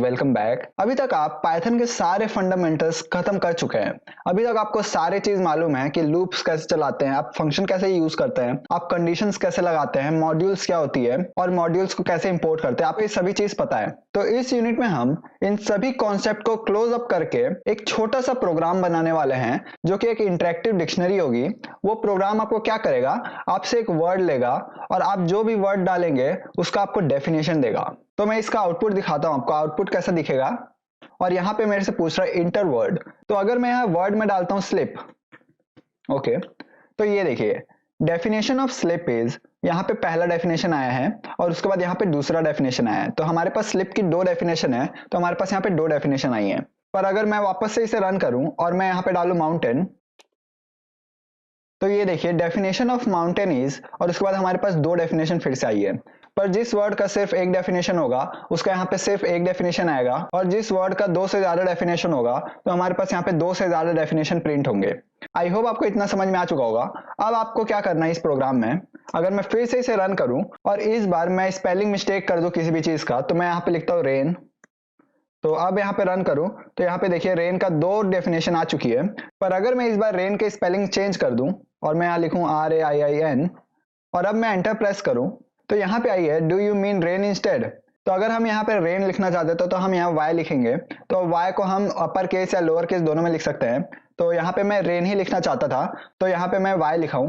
Welcome back. अभी तक आप पाइथन के सारे फंडामेंटल्स खत्म कर चुके हैं। अभी तक आपको सारे चीज मालूम है कि लूप्स कैसे चलाते हैं, आप फंक्शन कैसे यूज करते हैं, आप कंडीशंस कैसे लगाते हैं, मॉड्यूल्स क्या होती है और मॉड्यूल्स को कैसे इंपोर्ट करते हैं, आपको ये सभी चीज पता है। तो इस यूनिट में हम इन सभी कॉन्सेप्ट को क्लोज अप करके एक छोटा सा प्रोग्राम बनाने वाले हैं जो कि एक इंटरेक्टिव डिक्शनरी होगी। वो प्रोग्राम आपको क्या करेगा, आपसे एक वर्ड लेगा और आप जो भी वर्ड डालेंगे उसका आपको डेफिनेशन देगा। तो मैं इसका आउटपुट दिखाता हूं आपको, आउटपुट कैसा दिखेगा। और यहां पे मेरे से पूछ रहा है इंटर वर्ड, तो अगर मैं यहां वर्ड में डालता हूं स्लिप, ओके, तो ये देखिए डेफिनेशन ऑफ स्लिप इज, यहाँ पे पहला डेफिनेशन आया है और उसके बाद यहाँ पे दूसरा डेफिनेशन आया है। तो हमारे पास स्लिप की दो डेफिनेशन है, तो हमारे पास यहाँ पे दो डेफिनेशन आई है। पर अगर मैं वापस से इसे रन करूं और मैं यहाँ पे डालू माउंटेन, तो ये देखिए डेफिनेशन ऑफ माउंटेन इज, और उसके बाद हमारे पास दो डेफिनेशन फिर से आई है। पर जिस वर्ड का सिर्फ एक डेफिनेशन होगा उसका यहाँ पे सिर्फ एक डेफिनेशन आएगा, और जिस वर्ड का दो से ज्यादा डेफिनेशन होगा तो हमारे पास यहाँ पे दो से ज्यादा डेफिनेशन प्रिंट होंगे। आई होप आपको इतना समझ में आ चुका होगा। अब आपको क्या करना है इस प्रोग्राम में, अगर मैं फिर से इसे रन करूं और इस बार मैं स्पेलिंग मिस्टेक कर दूं किसी भी चीज का, तो मैं यहाँ पे लिखता हूँ रेन। तो अब यहाँ पे रन करूं तो यहाँ पे देखिए रेन का दो डेफिनेशन आ चुकी है। पर अगर मैं इस बार रेन के स्पेलिंग चेंज कर दूं और मैं यहाँ लिखूं RAIIN और अब मैं एंटर प्रेस करूं, तो यहाँ पे आई है do you mean rain instead. तो अगर हम यहाँ पे रेन लिखना चाहते तो हम यहाँ y लिखेंगे, तो y को हम अपर केस या लोअर केस दोनों में लिख सकते हैं। तो यहाँ पे मैं रेन ही लिखना चाहता था, तो यहाँ पे मैं y लिखा हूं।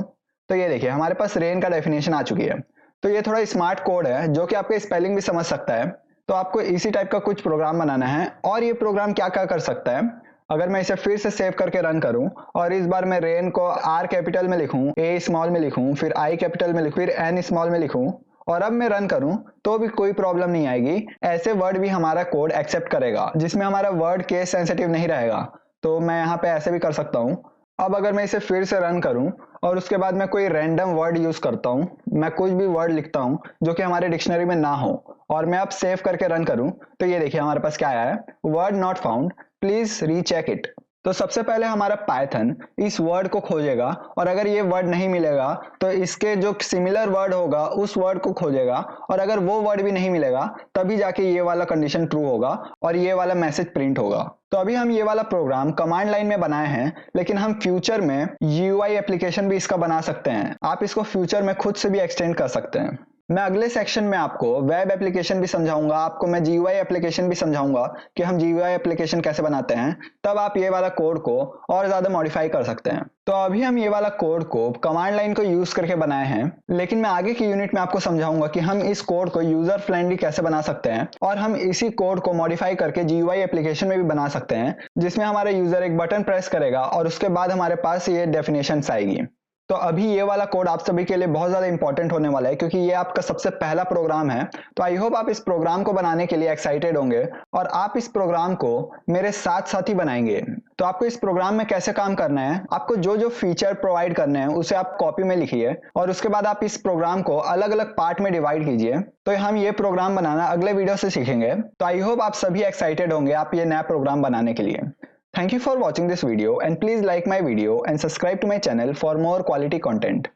तो ये देखिए हमारे पास रेन का डेफिनेशन आ चुकी है। तो ये थोड़ा स्मार्ट कोड है जो कि आपके स्पेलिंग भी समझ सकता है। तो आपको इसी टाइप का कुछ प्रोग्राम बनाना है। और ये प्रोग्राम क्या क्या कर सकता है, अगर मैं इसे फिर से सेव करके रन करूं और इस बार मैं रेन को R कैपिटल में लिखूं, A स्मॉल में लिखूं, फिर I कैपिटल में लिखूं, फिर N स्मॉल में लिखूं और अब मैं रन करूं, तो भी कोई प्रॉब्लम नहीं आएगी। ऐसे वर्ड भी हमारा कोड एक्सेप्ट करेगा जिसमें हमारा वर्ड केस सेंसिटिव नहीं रहेगा। तो मैं यहाँ पे ऐसे भी कर सकता हूँ। अब अगर मैं इसे फिर से रन करूं और उसके बाद मैं कोई रैंडम वर्ड यूज करता हूं, मैं कुछ भी वर्ड लिखता हूं जो कि हमारे डिक्शनरी में ना हो, और मैं अब सेव करके रन करूं, तो ये देखिए हमारे पास क्या आया है, word not found, please recheck it. तो सबसे पहले हमारा पाइथन इस वर्ड को खोजेगा और अगर ये वर्ड नहीं मिलेगा तो इसके जो सिमिलर वर्ड होगा उस वर्ड को खोजेगा, और अगर वो वर्ड भी नहीं मिलेगा तभी जाके ये वाला कंडीशन ट्रू होगा और ये वाला मैसेज प्रिंट होगा। तो अभी हम ये वाला प्रोग्राम कमांड लाइन में बनाए हैं, लेकिन हम फ्यूचर में UI एप्लीकेशन भी इसका बना सकते हैं। आप इसको फ्यूचर में खुद से भी एक्सटेंड कर सकते हैं। मैं अगले सेक्शन में आपको वेब एप्लीकेशन भी समझाऊंगा, आपको मैं GUI एप्लीकेशन भी समझाऊंगा कि हम GUI एप्लीकेशन कैसे बनाते हैं, तब आप ये वाला कोड को और ज्यादा मॉडिफाई कर सकते हैं। तो अभी हम ये वाला कोड को कमांड लाइन को यूज करके बनाए हैं, लेकिन मैं आगे की यूनिट में आपको समझाऊंगा कि हम इस कोड को यूजर फ्रेंडली कैसे बना सकते हैं, और हम इसी कोड को मॉडिफाई करके GUI एप्लीकेशन में भी बना सकते हैं, जिसमें हमारा यूजर एक बटन प्रेस करेगा और उसके बाद हमारे पास ये डेफिनेशंस आएगी। तो अभी ये वाला कोड आप सभी के लिए बहुत ज्यादा इंपॉर्टेंट होने वाला है, क्योंकि ये आपका सबसे पहला प्रोग्राम है। तो आई होप आप इस प्रोग्राम को बनाने के लिए एक्साइटेड होंगे और आप इस प्रोग्राम को मेरे साथ साथ ही बनाएंगे। तो आपको इस प्रोग्राम में कैसे काम करना है, आपको जो जो फीचर प्रोवाइड करने हैं उसे आप कॉपी में लिखिए और उसके बाद आप इस प्रोग्राम को अलग अलग पार्ट में डिवाइड कीजिए। तो हम ये प्रोग्राम बनाना अगले वीडियो से सीखेंगे। तो आई होप आप सभी एक्साइटेड होंगे आप ये नया प्रोग्राम बनाने के लिए। Thank you for watching this video and please like my video and subscribe to my channel for more quality content.